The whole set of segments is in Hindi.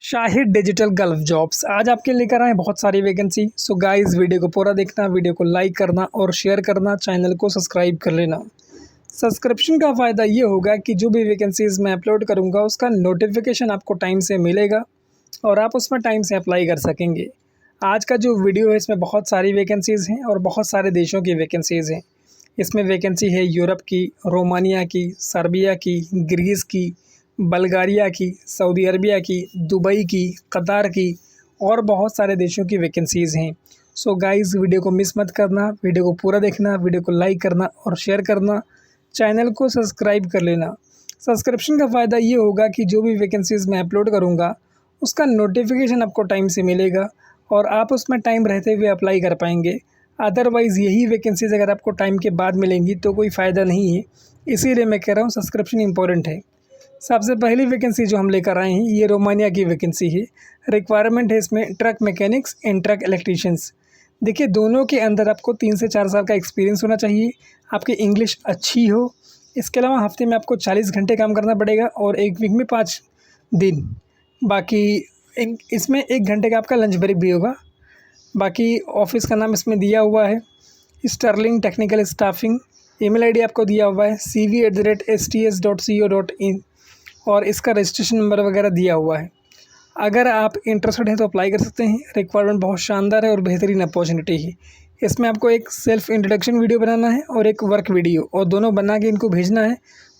शाहिद डिजिटल गल्फ जॉब्स आज आपके लेकर आए बहुत सारी वैकेंसी। सो गाइस वीडियो को पूरा देखना, वीडियो को लाइक करना और शेयर करना, चैनल को सब्सक्राइब कर लेना। सब्सक्रिप्शन का फ़ायदा ये होगा कि जो भी वैकेंसीज़ मैं अपलोड करूँगा उसका नोटिफिकेशन आपको टाइम से मिलेगा और आप उसमें टाइम से अप्लाई कर सकेंगे। आज का जो वीडियो है इसमें बहुत सारी वैकेंसीज़ हैं और बहुत सारे देशों की वैकेंसीज़ हैं। इसमें वैकेंसी है यूरोप की, रोमानिया की, सर्बिया की, ग्रीस की, बल्गारिया की, सऊदी अरबिया की, दुबई की, कतार की और बहुत सारे देशों की वैकेंसीज़ हैं। सो गाइस वीडियो को मिस मत करना, वीडियो को पूरा देखना, वीडियो को लाइक करना और शेयर करना, चैनल को सब्सक्राइब कर लेना। सब्सक्रिप्शन का फ़ायदा ये होगा कि जो भी वैकेंसीज़ मैं अपलोड करूँगा उसका नोटिफिकेशन आपको टाइम से मिलेगा और आप उसमें टाइम रहते हुए अप्लाई कर पाएंगे। अदरवाइज़ यही वैकेंसीज़ अगर आपको टाइम के बाद मिलेंगी तो कोई फ़ायदा नहीं है, इसीलिए मैं कह रहा हूँ सब्सक्रिप्शन इम्पोर्टेंट है। सबसे पहली वैकेंसी जो हम लेकर आए हैं ये रोमानिया की वैकेंसी है। रिक्वायरमेंट है इसमें truck mechanics and truck electricians. देखिए दोनों के अंदर आपको 3 से 4 साल का एक्सपीरियंस होना चाहिए, आपकी इंग्लिश अच्छी हो। इसके अलावा हफ्ते में आपको 40 घंटे काम करना पड़ेगा और एक वीक में 5 दिन। बाकी इसमें 1 घंटे का आपका लंच ब्रेक भी होगा। बाकी ऑफिस का नाम इसमें दिया हुआ है Sterling technical staffing. Email ID आपको दिया हुआ है cv@sts.co.in और इसका रजिस्ट्रेशन नंबर वगैरह दिया हुआ है। अगर आप इंटरेस्टेड हैं तो अप्लाई कर सकते हैं। रिक्वायरमेंट बहुत शानदार है और बेहतरीन अपॉर्चुनिटी है। इसमें आपको एक सेल्फ इंट्रोडक्शन वीडियो बनाना है और एक वर्क वीडियो, और दोनों बना के इनको भेजना है।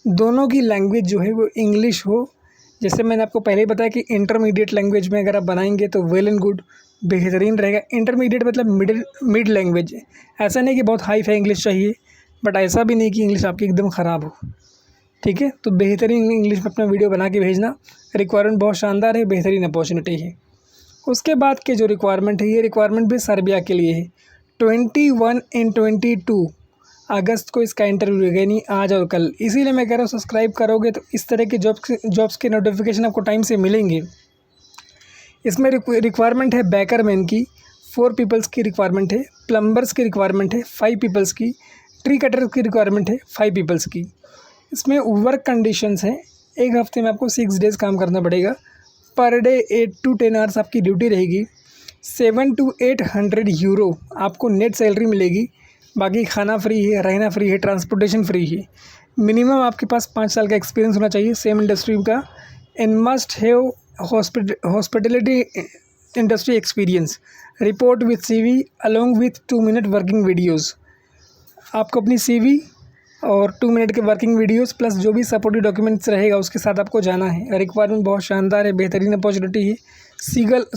दोनों की लैंग्वेज जो है वो इंग्लिश हो। जैसे मैंने आपको पहले ही बताया कि इंटरमीडिएट लैंग्वेज में अगर आप बनाएंगे तो वेल एंड गुड, बेहतरीन रहेगा। इंटरमीडिएट मतलब मिड लैंग्वेज, ऐसा नहीं कि बहुत हाई फाई इंग्लिश चाहिए, बट ऐसा भी नहीं कि इंग्लिश आपकी एकदम ख़राब हो। ठीक है, तो बेहतरीन इंग्लिश में अपना वीडियो बना के भेजना। रिक्वायरमेंट बहुत शानदार है, बेहतरीन अपॉर्चुनिटी है। उसके बाद के जो रिक्वायरमेंट है ये रिक्वायरमेंट भी सर्बिया के लिए है। 21 एंड 22 अगस्त को इसका इंटरव्यू रहेगा, नहीं आज और कल। इसीलिए मैं कह रहा हूँ सब्सक्राइब करोगे तो इस तरह के जॉब्स के नोटिफिकेशन आपको टाइम से मिलेंगे। इसमें रिक्वायरमेंट है बैकरमैन की 4 पीपल्स की रिक्वायरमेंट है, प्लम्बर्स की रिक्वायरमेंट है 5 पीपल्स की, ट्री कटर की रिक्वायरमेंट है 5 पीपल्स की। इसमें वर्क कंडीशंस हैं, एक हफ्ते में आपको 6 डेज़ काम करना पड़ेगा। पर डे 8 to 10 आवर्स आपकी ड्यूटी रहेगी। 700 to 800 यूरो आपको नेट सैलरी मिलेगी। बाकी खाना फ्री है, रहना फ्री है, ट्रांसपोर्टेशन फ्री है। मिनिमम आपके पास 5 साल का एक्सपीरियंस होना चाहिए सेम इंडस्ट्री का। And must have hospitality industry experience. Report with CV along with 2 minute working videos. आपको अपनी CV और 2 मिनट के वर्किंग वीडियोस प्लस जो भी सपोर्टिव डॉक्यूमेंट्स रहेगा उसके साथ आपको जाना है। रिक्वायरमेंट बहुत शानदार है, बेहतरीन अपॉर्चुनिटी है।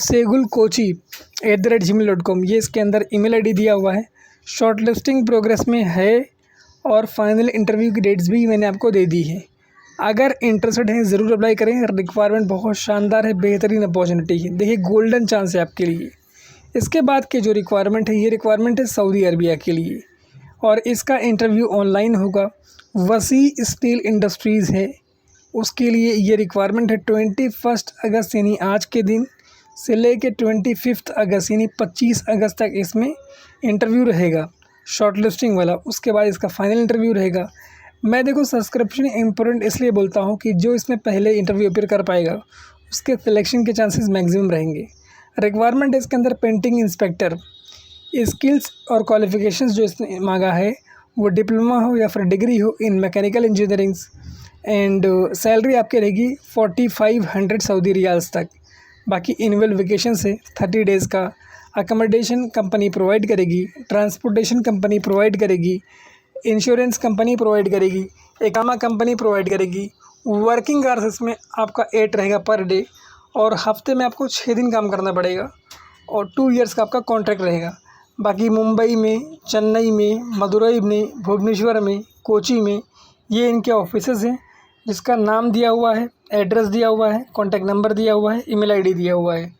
seguलकोची@gmail.com ये इसके अंदर ईमेल आईडी दिया हुआ है। शॉर्ट लिस्टिंग प्रोग्रेस में है और फाइनल इंटरव्यू की डेट्स भी मैंने आपको दे दी है। अगर इंटरेस्टेड हैं ज़रूर अप्लाई करें। रिक्वायरमेंट बहुत शानदार है, बेहतरीन अपॉर्चुनिटी है। देखिए गोल्डन चांस है आपके लिए। इसके बाद के जो रिक्वायरमेंट है ये रिक्वायरमेंट है सऊदी अरबिया के लिए और इसका इंटरव्यू ऑनलाइन होगा। वसी स्टील इंडस्ट्रीज़ है, उसके लिए ये रिक्वायरमेंट है। 21 अगस्त यानी आज के दिन से लेके 25 अगस्त यानी 25 अगस्त तक इसमें इंटरव्यू रहेगा शॉर्ट लिस्टिंग वाला। उसके बाद इसका फाइनल इंटरव्यू रहेगा। मैं देखो सब्सक्रिप्शन इम्पोर्टेंट इसलिए बोलता हूँ कि जो इसमें पहले इंटरव्यू अपीयर कर पाएगा उसके सिलेक्शन के चांसेस मैक्सिमम रहेंगे। रिक्वायरमेंट है इसके अंदर पेंटिंग इंस्पेक्टर। स्किल्स और क्वालिफ़िकेशंस जो इसने मांगा है वो डिप्लोमा हो या फिर डिग्री हो इन मैकेनिकल इंजीनियरिंग्स। एंड सैलरी आपकी रहेगी 4500 सऊदी रियाल्स तक। बाकी एनुअल वेकेशन से 30 डेज़ का। अकोमोडेशन कंपनी प्रोवाइड करेगी, ट्रांसपोर्टेशन कंपनी प्रोवाइड करेगी, इंश्योरेंस कंपनी प्रोवाइड करेगी, इकामा कंपनी प्रोवाइड करेगी। वर्किंग आवर्स इसमें आपका 8 रहेगा पर डे और हफ्ते में आपको 6 दिन काम करना पड़ेगा और 2 ईयर्स का आपका कॉन्ट्रैक्ट रहेगा। बाकी मुंबई में, चेन्नई में, मदुरई में, भुवनेश्वर में, कोची में ये इनके ऑफिसेज़ हैं जिसका नाम दिया हुआ है, एड्रेस दिया हुआ है, कॉन्टैक्ट नंबर दिया हुआ है, ईमेल आईडी दिया हुआ है।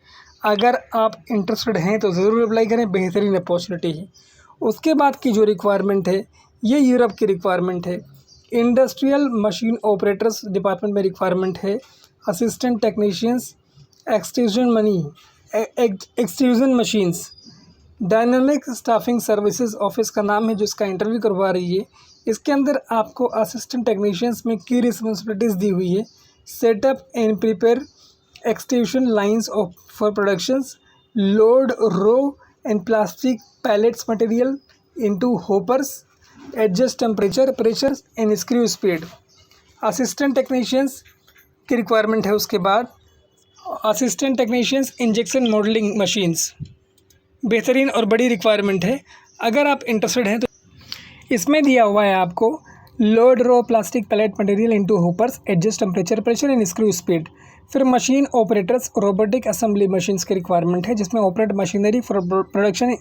अगर आप इंटरेस्टेड हैं तो ज़रूर अप्लाई करें, बेहतरीन अपॉर्चुनिटी है। उसके बाद की जो रिक्वायरमेंट है ये यूरोप की रिक्वायरमेंट है। इंडस्ट्रियल मशीन ऑपरेटर्स डिपार्टमेंट में रिक्वायरमेंट है। Assistant technicians, extrusion machines. Dynamic staffing services office का नाम है जो इसका इंटरव्यू करवा रही है। इसके अंदर आपको असिस्टेंट टेक्नीशियंस में की रिस्पॉन्सिबिलिटीज़ दी हुई है। Setup and prepare extrusion lines for productions, load raw and plastic pallets material into hoppers, adjust temperature, pressures and screw speed. Assistant technicians की रिक्वायरमेंट है। उसके बाद assistant technicians injection modelling machines, बेहतरीन और बड़ी रिक्वायरमेंट है। अगर आप इंटरेस्टेड हैं तो इसमें दिया हुआ है आपको load raw plastic pellet material into hoppers, adjust temperature, pressure and screw speed. फिर machine operators, robotic assembly machines की रिक्वायरमेंट है, जिसमें operate machinery for production,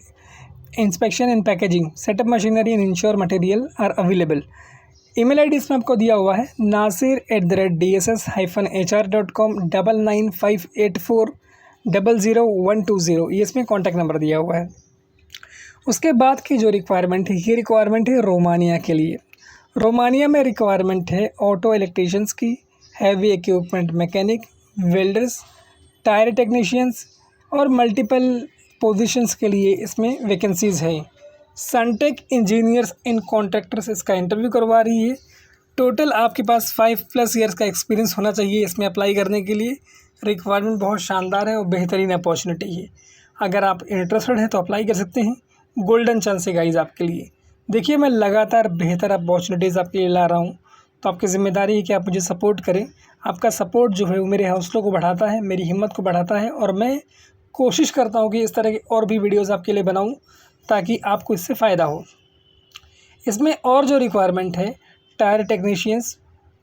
inspection and packaging, setup machinery and ensure material are available. Email ID इसमें आपको दिया हुआ है nasir@dss-hr.com 9958400120। ये इसमें कॉन्टैक्ट नंबर दिया हुआ है। उसके बाद की जो रिक्वायरमेंट है, ये रिक्वायरमेंट है रोमानिया के लिए। रोमानिया में रिक्वायरमेंट है ऑटो इलेक्ट्रीशियंस की, heavy equipment mechanic, welders, tyre technicians और मल्टीपल पोजीशंस के लिए इसमें वैकेंसीज़ है। सनटेक इंजीनियर्स इन कॉन्ट्रैक्टर्स इसका इंटरव्यू करवा रही है। टोटल आपके पास 5+ ईयर्स का एक्सपीरियंस होना चाहिए इसमें अप्लाई करने के लिए। रिक्वायरमेंट बहुत शानदार है और बेहतरीन अपॉर्चुनिटी है। अगर आप इंटरेस्टेड हैं तो अप्लाई कर सकते हैं। गोल्डन चांस है गाइस आपके लिए। देखिए, मैं लगातार बेहतर अपॉर्चुनिटीज़ आपके लिए ला रहा हूँ, तो आपकी ज़िम्मेदारी है कि आप मुझे सपोर्ट करें। आपका सपोर्ट जो है वो मेरे हौसलों को बढ़ाता है, मेरी हिम्मत को बढ़ाता है, और मैं कोशिश करता हूँ कि इस तरह के और भी वीडियोज़ आपके लिए बनाऊँ ताकि आपको इससे फ़ायदा हो। इसमें और जो रिक्वायरमेंट है, tyre technicians,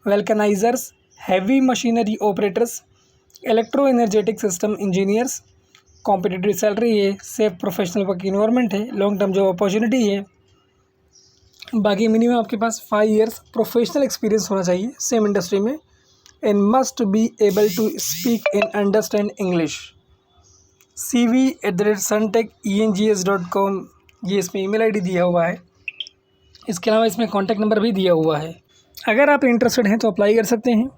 vulcanisers, heavy machinery operators, electro energetic system engineers, competitive salary है, सेफ प्रोफेशनल वर्क इन्वायरमेंट है, लॉन्ग टर्म जॉब अपॉर्चुनिटी है। बाकी मिनिमम आपके पास 5 ईयर्स प्रोफेशनल एक्सपीरियंस होना चाहिए सेम इंडस्ट्री में, and must be able to speak and understand English. cv@suntech-engs.com ये इसमें ईमेल आईडी दिया हुआ है। इसके अलावा इसमें कॉन्टैक्ट नंबर भी दिया हुआ है। अगर आप इंटरेस्टेड हैं तो अप्लाई कर सकते हैं।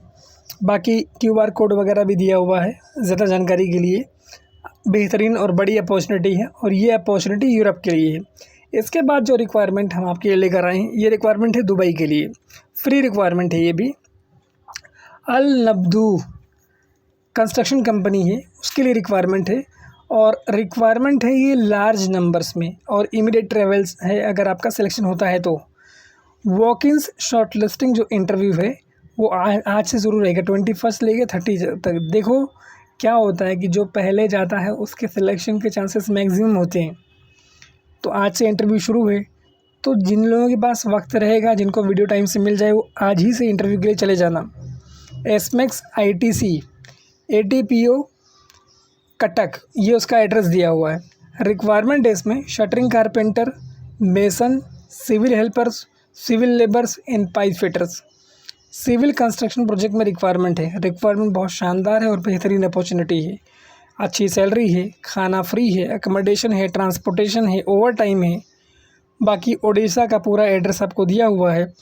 बाकी QR कोड वगैरह भी दिया हुआ है ज़्यादा जानकारी के लिए। बेहतरीन और बड़ी अपॉर्चुनिटी है, और ये अपॉर्चुनिटी यूरोप के लिए है। इसके बाद जो रिक्वायरमेंट हम आपके लिए लेकर आए हैं, ये रिक्वायरमेंट है दुबई के लिए। फ्री रिक्वायरमेंट है ये भी। अल नब्दू कंस्ट्रक्शन कंपनी है, उसके लिए रिक्वायरमेंट है, और रिक्वायरमेंट है ये लार्ज नंबर्स में, और इमीडिएट ट्रेवल्स है अगर आपका सिलेक्शन होता है तो। वॉक-इन्स शॉर्ट लिस्टिंग जो इंटरव्यू है वो आज से ज़रूर रहेगा, 21 लेके 30 तक। देखो क्या होता है कि जो पहले जाता है उसके सिलेक्शन के चांसेस मैक्सिमम होते हैं। तो आज से इंटरव्यू शुरू है, तो जिन लोगों के पास वक्त रहेगा, जिनको वीडियो टाइम से मिल जाए, वो आज ही से इंटरव्यू के लिए चले जाना। एसमेक्स ITC ATPO कटक, ये उसका एड्रेस दिया हुआ है। रिक्वायरमेंट है इसमें shuttering carpenter, mason, civil helpers, civil labours and pipe fitters. Civil construction project में रिक्वायरमेंट है। रिक्वायरमेंट बहुत शानदार है और बेहतरीन अपॉर्चुनिटी है। अच्छी सैलरी है, खाना फ्री है, अकोमोडेशन है, ट्रांसपोर्टेशन है, ओवर टाइम है। बाकी ओडिशा का पूरा एड्रेस आपको दिया हुआ है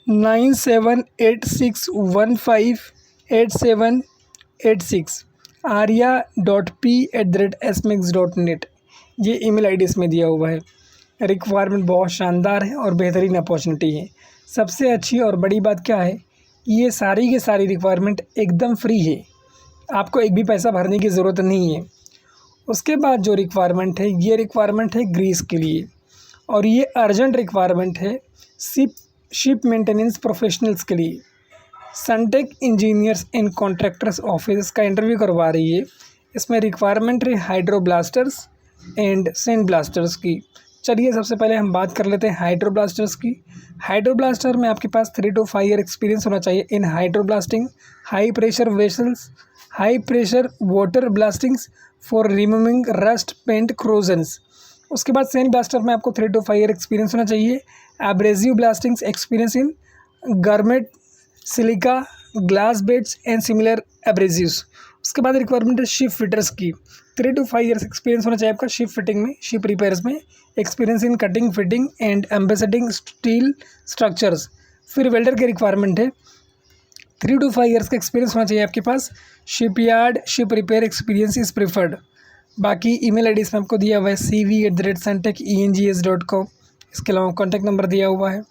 9786158786 arya.p@smex.net, ये ईमेल आईडी इसमें दिया हुआ है। रिक्वायरमेंट बहुत शानदार है और बेहतरीन अपॉर्चुनिटी है। सबसे अच्छी और बड़ी बात क्या है, ये सारी की सारी रिक्वायरमेंट एकदम फ्री है, आपको एक भी पैसा भरने की ज़रूरत नहीं है। उसके बाद जो रिक्वायरमेंट है, ये रिक्वायरमेंट है ग्रीस के लिए, और ये अर्जेंट रिक्वायरमेंट है शिप मेंटेनेंस प्रोफेशनल्स के लिए। Suntech engineers and contractors office का इंटरव्यू करवा रही है। इसमें रिक्वायरमेंट है हाइड्रोब्लास्टर्स एंड सैंड ब्लास्टर्स की। चलिए सबसे पहले हम बात कर लेते हैं हाइड्रोब्लास्टर्स की। हाइड्रोब्लास्टर में आपके पास 3 to 5 ईयर एक्सपीरियंस होना चाहिए in hydroblasting, high pressure vessels, high pressure water blastings for removing rust, paint, corrosions. उसके बाद सैंड ब्लास्टर में आपको 3 to 5 ईयर एक्सपीरियंस होना चाहिए। Abrasive blastings experience in garment, silica, glass beads and similar abrasives. उसके बाद रिक्वायरमेंट है शिप फिटर्स की। 3 to 5 ईयर्स एक्सपीरियंस होना चाहिए आपका शिप फिटिंग में, शिप रिपेयर्स में, experience in cutting, fitting and embedding steel structures. फिर वेल्डर की रिक्वायरमेंट है 3 to 5 ईयर्स का एक्सपीरियंस होना चाहिए आपके पास। Shipyard, ship repair experience is preferred. बाकी ईमेल आईडी इसमें आपको दिया हुआ है cv@suntech-engs.com। इसके अलावा कॉन्टैक्ट नंबर दिया हुआ है।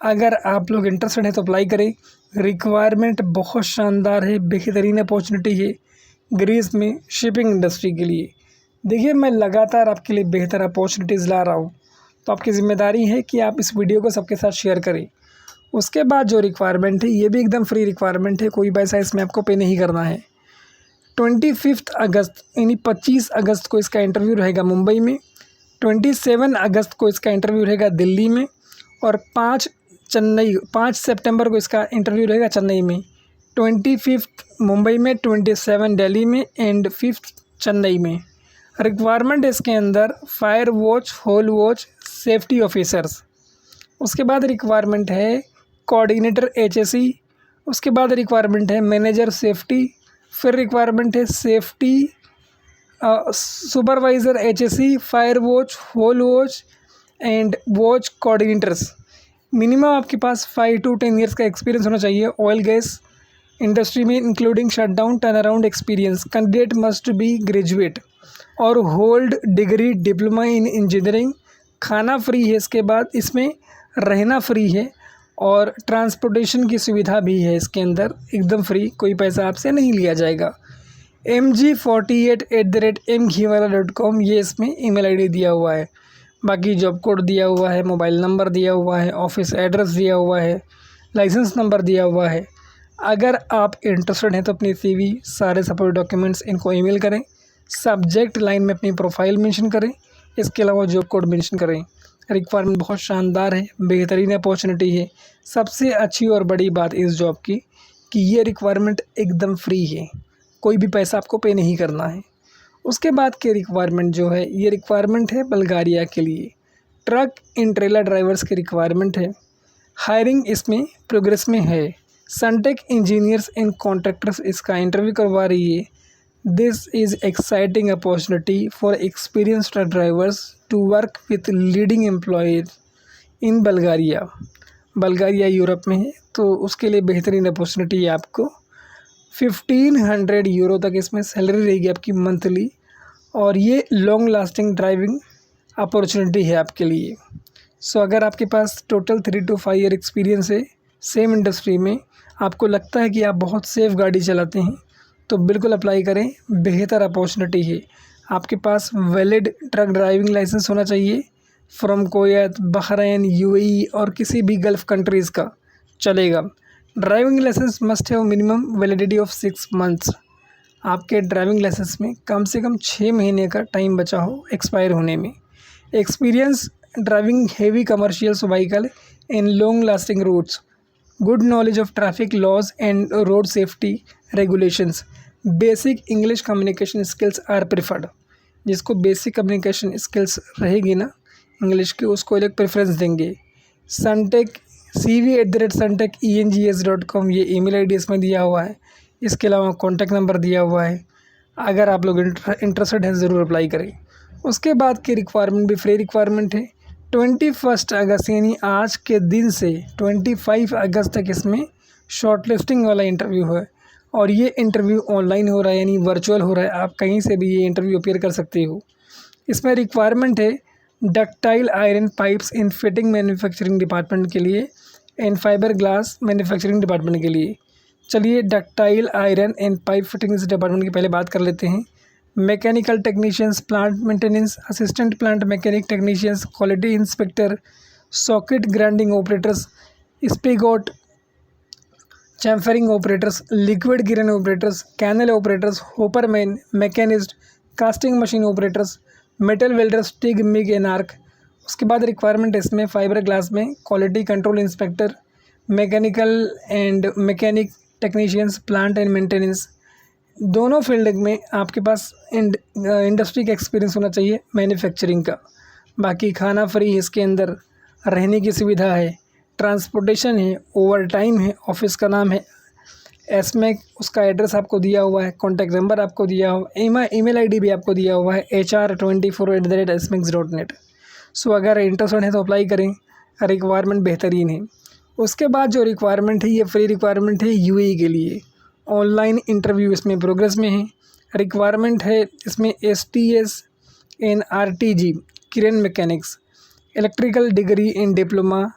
अगर आप लोग इंटरेस्टेड हैं तो अप्लाई करें। रिक्वायरमेंट बहुत शानदार है, बेहतरीन अपॉर्चुनिटी है। ग्रीस में शिपिंग इंडस्ट्री के लिए। देखिए, मैं लगातार आपके लिए बेहतर अपॉर्चुनिटीज़ ला रहा हूँ, तो आपकी ज़िम्मेदारी है कि आप इस वीडियो को सबके साथ शेयर करें। उसके बाद जो रिक्वायरमेंट है ये भी एकदम फ्री रिक्वायरमेंट है, कोई पैसा इसमें आपको पे नहीं करना है। 25 अगस्त यानी 25 अगस्त को इसका इंटरव्यू रहेगा मुंबई में, 27 अगस्त को इसका इंटरव्यू रहेगा दिल्ली में, और 5 सितंबर को इसका इंटरव्यू रहेगा चेन्नई में। 25 मुंबई में, 27 दिल्ली में एंड 5 चेन्नई में। रिक्वायरमेंट इसके अंदर fire watch, hole watch, safety officers. उसके बाद रिक्वायरमेंट है कोऑर्डिनेटर HSE। उसके बाद रिक्वायरमेंट है मैनेजर सेफ्टी। फिर रिक्वायरमेंट है safety supervisor HSE, fire watch, hole watch and watch coordinators. Minimum आपके पास 5 to 10 ईयर्स का एक्सपीरियंस होना चाहिए ऑयल गैस इंडस्ट्री में, including shutdown turn around experience. Candidate must be graduate और hold degree diploma in engineering. खाना फ्री है, इसके बाद इसमें रहना फ्री है और ट्रांसपोर्टेशन की सुविधा भी है इसके अंदर, एकदम फ्री, कोई पैसा आपसे नहीं लिया जाएगा। mg48@mghiwala.com ये इसमें ईमेल आईडी दिया हुआ है। बाकी जॉब कोड दिया हुआ है, मोबाइल नंबर दिया हुआ है, ऑफिस एड्रेस दिया हुआ है, लाइसेंस नंबर दिया हुआ है। अगर आप इंटरेस्टेड हैं तो अपनी CV, सारे सपोर्ट डॉक्यूमेंट्स इनको ईमेल करें। सब्जेक्ट लाइन में अपनी प्रोफाइल मेंशन करें, इसके अलावा जॉब कोड मेंशन करें। रिक्वायरमेंट बहुत शानदार है, बेहतरीन अपॉर्चुनिटी है। सबसे अच्छी और बड़ी बात इस जॉब की कि ये रिक्वायरमेंट एकदम फ्री है, कोई भी पैसा आपको पे नहीं करना है। उसके बाद के रिक्वायरमेंट जो है, ये रिक्वायरमेंट है बल्गारिया के लिए। ट्रक इन ट्रेलर ड्राइवर्स की रिक्वायरमेंट है। हायरिंग इसमें प्रोग्रेस में है। सनटेक इंजीनियर्स एंड कॉन्ट्रैक्टर्स इसका इंटरव्यू करवा रही है। This is exciting opportunity for experienced truck drivers to work with leading employers in Bulgaria. Bulgaria Europe में है, तो उसके लिए बेहतरीन अपॉर्चुनिटी है आपको। 1500 यूरो तक इसमें सैलरी रहेगी आपकी मंथली, और ये लॉन्ग लास्टिंग ड्राइविंग अपॉर्चुनिटी है आपके लिए। सो अगर आपके पास टोटल 3 to 5 ईयर एक्सपीरियंस है सेम इंडस्ट्री में, आपको लगता है कि आप बहुत सेफ़ गाड़ी चलाते हैं, तो बिल्कुल अप्लाई करें, बेहतर अपॉर्चुनिटी है। आपके पास वैलिड ट्रक ड्राइविंग लाइसेंस होना चाहिए फ्रॉम कुवैत, बहरीन, UAE और किसी भी गल्फ़ कंट्रीज़ का चलेगा। Driving licence must have minimum validity of 6 months. आपके ड्राइविंग लाइसेंस में कम से कम 6 महीने का टाइम बचा हो एक्सपायर होने में। Experience driving heavy commercial vehicle in long lasting routes. Good knowledge of traffic laws and road safety regulations. Basic English communication skills are preferred. जिसको बेसिक कम्युनिकेशन स्किल्स रहेगी ना इंग्लिश की, उसको एक प्रेफरेंस देंगे। सनटेक cv@suntecengs.com ये ईमेल आईडी इसमें दिया हुआ है। इसके अलावा कॉन्टैक्ट नंबर दिया हुआ है। अगर आप लोग इंटरेस्टेड हैं ज़रूर अप्लाई करें। उसके बाद की रिक्वायरमेंट भी फ्री रिक्वायरमेंट है। 21 अगस्त यानी आज के दिन से 25 अगस्त तक इसमें शॉर्टलिस्टिंग वाला इंटरव्यू है, और ये इंटरव्यू ऑनलाइन हो रहा है यानी वर्चुअल हो रहा है। आप कहीं से भी ये इंटरव्यू अपीयर कर सकते हो। इसमें रिक्वायरमेंट है ductile iron pipes in fitting manufacturing department के लिए and fibre glass manufacturing department के लिए। चलिए ductile iron and pipe fitting इस डिपार्टमेंट की पहले बात कर लेते हैं। Mechanical technicians, plant maintenance, assistant plant mechanic technicians, quality inspector, socket grinding operators, spigot chamfering operators, liquid गिरन operators, canal operators, hopperman, machinist, casting machine operators, metal welders, TIG, MIG and arc. उसके बाद रिक्वायरमेंट इसमें फाइबर ग्लास में quality control inspector, mechanical and mechanic technicians, plant and maintenance. दोनों फील्ड में आपके पास इंडस्ट्री का एक्सपीरियंस होना चाहिए मैन्युफैक्चरिंग का। बाकी खाना फ्री है, इसके अंदर रहने की सुविधा है, ट्रांसपोर्टेशन है, ओवर टाइम है, ऑफिस का नाम है एसमेक, उसका एड्रेस आपको दिया हुआ है, कॉन्टैक्ट नंबर आपको दिया हुआ है, ईमेल आईडी भी आपको दिया हुआ है hr24@smex.net। सो अगर इंटरेस्टेड है तो अप्लाई करें, रिक्वायरमेंट बेहतरीन है। उसके बाद जो रिक्वायरमेंट है ये फ्री रिक्वायरमेंट है UAE के लिए। ऑनलाइन इंटरव्यू इसमें प्रोग्रेस में है। रिक्वायरमेंट है इसमें STS in RTG crane mechanics, electrical degree in diploma,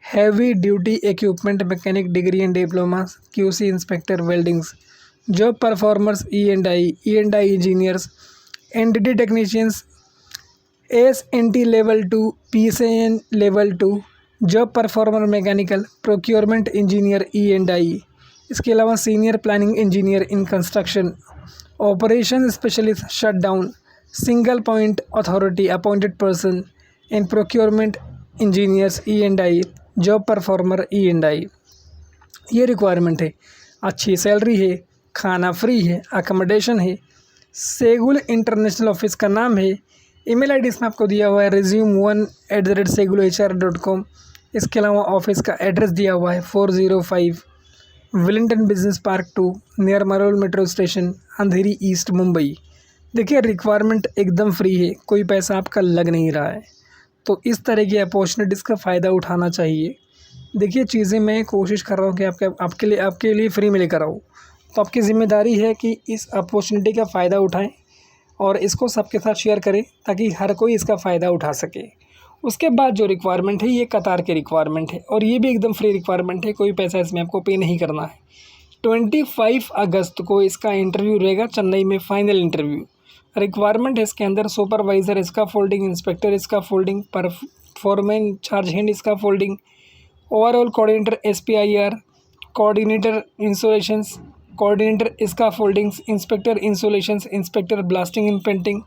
heavy duty equipment mechanic degree in diploma, QC inspector weldings. Job performers E&I engineers, entity technicians, AS&T level 2, PCN level 2, job performer mechanical, procurement engineer E&I। इसके अलावा senior planning engineer in construction, operation specialist shut down, single point authority appointed person in procurement engineers E&I, job performer E&I। ये रिक्वायरमेंट है। अच्छी सैलरी है, खाना फ्री है, अकोमोडेशन है। सेगुल इंटरनेशनल ऑफिस का नाम है। ईमेल आईडी इसमें आपको दिया हुआ है resume1@segulohr.com। इसके अलावा ऑफिस का एड्रेस दिया हुआ है 405 Wellington business park 2 near Marol metro station, Andheri east, Mumbai. देखिए रिक्वायरमेंट एकदम फ्री है, कोई पैसा आपका लग नहीं रहा है, तो इस तरह की अपॉर्चुनिटीज़ का फ़ायदा उठाना चाहिए। देखिए चीज़ें मैं कोशिश कर रहा हूँ कि आपके लिए फ्री में लेकर आऊँ, तो आपकी ज़िम्मेदारी है कि इस अपॉर्चुनिटी का फ़ायदा उठाएं और इसको सबके साथ शेयर करें ताकि हर कोई इसका फ़ायदा उठा सके। उसके बाद जो रिक्वायरमेंट है ये कतार की रिक्वायरमेंट है और ये भी एकदम फ्री रिक्वायरमेंट है, कोई पैसा इसमें आपको पे नहीं करना है। 25 अगस्त को इसका इंटरव्यू रहेगा चेन्नई में, फाइनल इंटरव्यू। रिक्वायरमेंट है इसके अंदर supervisor scaffolding, inspector scaffolding, foreman charge hand scaffolding, overall coordinator SPIR, coordinator installations, coordinator scaffoldings, inspector installations, inspector blasting in painting,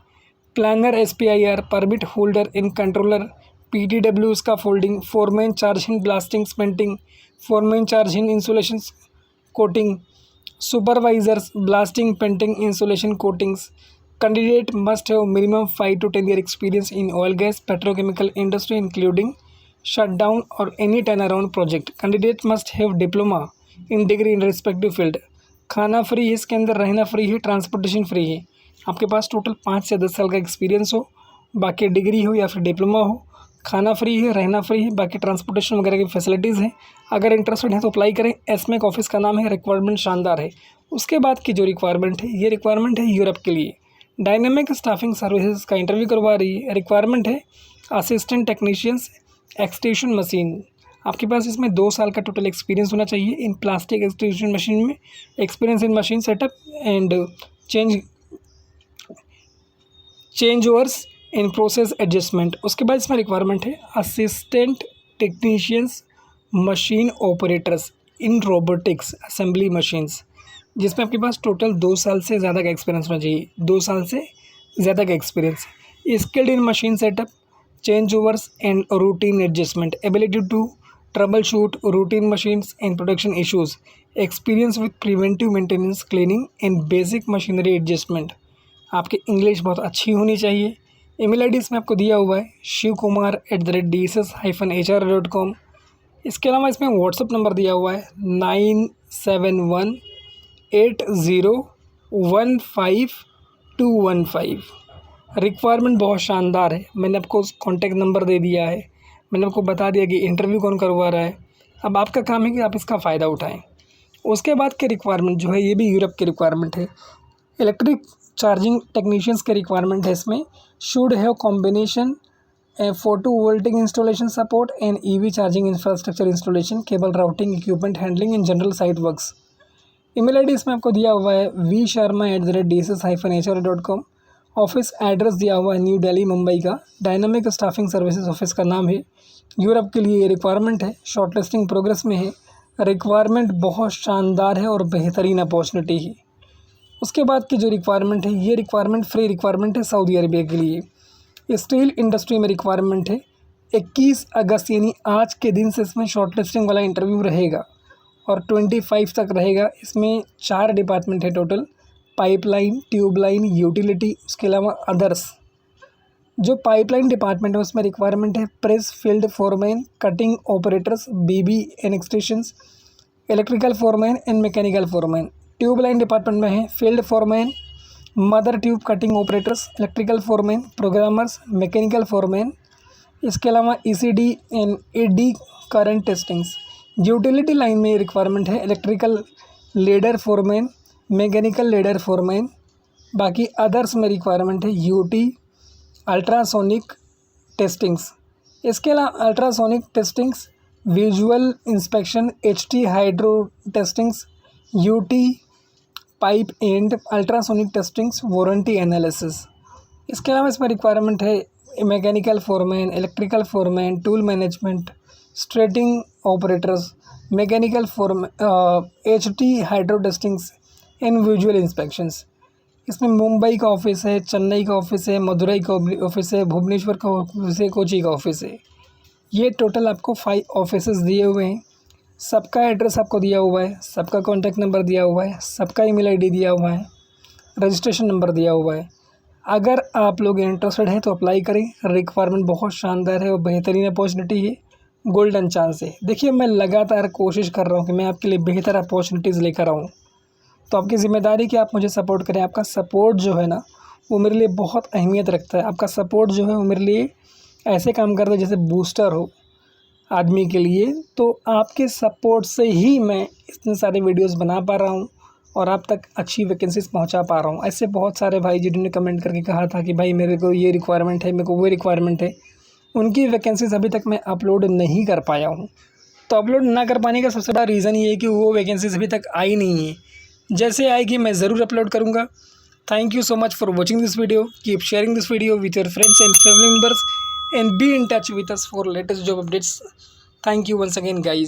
planner SPIR, permit holder in controller, PTW scaffolding, foreman charge hand blasting painting, foreman charge hand installations coating, supervisors blasting painting installation coatings. Candidate must have minimum 5 to 10 year experience in oil gas petrochemical industry including shutdown or any turnaround project. Candidate must have diploma in degree in respective field. खाना फ्री है इसके अंदर, रहना फ्री है, ट्रांसपोर्टेशन फ्री है। आपके पास टोटल 5 से 10 साल का एक्सपीरियंस हो, बाकी डिग्री हो या फिर डिप्लोमा हो, खाना फ्री है, रहना फ्री है, बाकी ट्रांसपोर्टेशन वगैरह की फैसिलिटीज़ हैं। अगर इंटरेस्टेड है तो अप्लाई करें। एसमेक ऑफिस का नाम है, रिक्वायरमेंट शानदार है। उसके बाद की जो रिक्वायरमेंट है ये रिक्वायरमेंट है यूरोप के लिए। डायनेमिक स्टाफिंग सर्विसेज का इंटरव्यू करवा रही है। रिक्वायरमेंट है असिस्टेंट टेक्नीशियंस एक्सट्रूशन मशीन। आपके पास इसमें 2 साल का टोटल एक्सपीरियंस होना चाहिए इन प्लास्टिक एक्सट्रूशन मशीन में, experience in machine setup and change overs in process adjustment. उसके बाद इसमें रिक्वायरमेंट है assistant technicians machine operators in robotics assembly machines, जिसमें आपके पास टोटल 2 साल से ज़्यादा का एक्सपीरियंस होना चाहिए। 2 साल से ज़्यादा का experience, skilled in machine setup, changeovers and routine adjustment, ability to troubleshoot routine machines and production issues, experience with preventive maintenance cleaning and basic machinery adjustment. आपकी इंग्लिश बहुत अच्छी होनी चाहिए। ईमेल आईडी इसमें आपको दिया हुआ है shivkumar@dss-hr.com। इसके अलावा इसमें व्हाट्सअप नंबर दिया हुआ है 9718015215। रिक्वायरमेंट बहुत शानदार है। मैंने आपको कॉन्टैक्ट नंबर दे दिया है, मैंने आपको बता दिया कि इंटरव्यू कौन करवा रहा है। अब आपका काम है कि आप इसका फ़ायदा उठाएं। उसके बाद के रिक्वायरमेंट जो है ये भी यूरोप की रिक्वायरमेंट है। इलेक्ट्रिक चार्जिंग टेक्नीशियंस के रिक्वायरमेंट है इसमें। Should have combination photo voltaic installation support and EV charging infrastructure installation, cable routing, equipment handling in general site works. Email ID इसमें आपको दिया हुआ है vsharma@dss-hr.com। ऑफिस एड्रेस दिया हुआ है न्यू दिल्ली, मुंबई का। डायनामिक स्टाफिंग सर्विसेज ऑफिस का नाम है। यूरोप के लिए ये रिक्वायरमेंट है। शॉर्टलिस्टिंग प्रोग्रेस में है। रिक्वायरमेंट बहुत शानदार है और बेहतरीन अपॉर्चुनिटी है। उसके बाद की जो रिक्वायरमेंट है ये रिक्वायरमेंट फ्री रिक्वायरमेंट है सऊदी अरबिया के लिए। स्टील इंडस्ट्री में रिक्वायरमेंट है। 21 अगस्त यानी आज के दिन से इसमें शॉर्टलिस्टिंग वाला इंटरव्यू रहेगा और 25 तक रहेगा। इसमें 4 डिपार्टमेंट है टोटल, पाइपलाइन, ट्यूबलाइन, यूटिलिटी, उसके अलावा अदर्स। जो पाइपलाइन डिपार्टमेंट है उसमें रिक्वायरमेंट है press field foreman, cutting operators, BB and extensions, electrical foreman and mechanical foreman. Tube line department में है field foreman, mother tube cutting operators, electrical foreman, programmers, mechanical foreman. इसके अलावा ECD and AD current testings. Utility line में रिक्वायरमेंट है electrical ladder foreman, mechanical ladder foreman. बाकी अदर्स में रिक्वायरमेंट है UT अल्ट्रासोनिक टेस्टिंग्स। इसके अलावा ultrasonic testings, visual inspection, HT hydro testings, UT pipe and ultrasonic testings warranty analysis. इसके अलावा इसमें रिक्वायरमेंट है mechanical foreman, electrical foreman, tool management, straightening operators, mechanical HT hydro testings and visual inspections. इसमें मुंबई का ऑफिस है, चेन्नई का ऑफिस है, मदुरई का ऑफिस है, भुवनेश्वर का ऑफिस है, कोची का ऑफिस है। ये टोटल आपको 5 ऑफिसेस दिए हुए हैं। सबका एड्रेस आपको दिया हुआ है, सबका कॉन्टैक्ट नंबर दिया हुआ है, सबका ईमेल आईडी दिया हुआ है, रजिस्ट्रेशन नंबर दिया हुआ है। अगर आप लोग इंटरेस्टेड हैं तो अप्लाई करें। रिक्वायरमेंट बहुत शानदार है और बेहतरीन अपॉर्चुनिटी है, गोल्डन चांस है। देखिए, मैं लगातार कोशिश कर रहा हूँ कि मैं आपके लिए बेहतर अपॉर्चुनिटीज़ लेकर आऊँ, तो आपकी ज़िम्मेदारी कि आप मुझे सपोर्ट करें। आपका सपोर्ट जो है ना, वो मेरे लिए बहुत अहमियत रखता है। आपका सपोर्ट जो है वो मेरे लिए ऐसे काम करता है जैसे बूस्टर हो आदमी के लिए। तो आपके सपोर्ट से ही मैं इतने सारे वीडियोस बना पा रहा हूँ और आप तक अच्छी वैकेंसीज पहुँचा पा रहा हूँ। ऐसे बहुत सारे भाई जिन्होंने कमेंट करके कहा था कि भाई मेरे को ये रिक्वायरमेंट है, मेरे को वो रिक्वायरमेंट है, उनकी वैकेंसीज अभी तक मैं अपलोड नहीं कर पाया हूँ। तो अपलोड ना कर पाने का सबसे बड़ा रीज़न ये है कि वो वैकेंसीज अभी तक आई नहीं है। जैसे आएगी मैं ज़रूर अपलोड करूँगा। Thank you so much for watching this video. Keep sharing this video with your friends and family members and be in touch with us for latest job updates. Thank you once again, guys.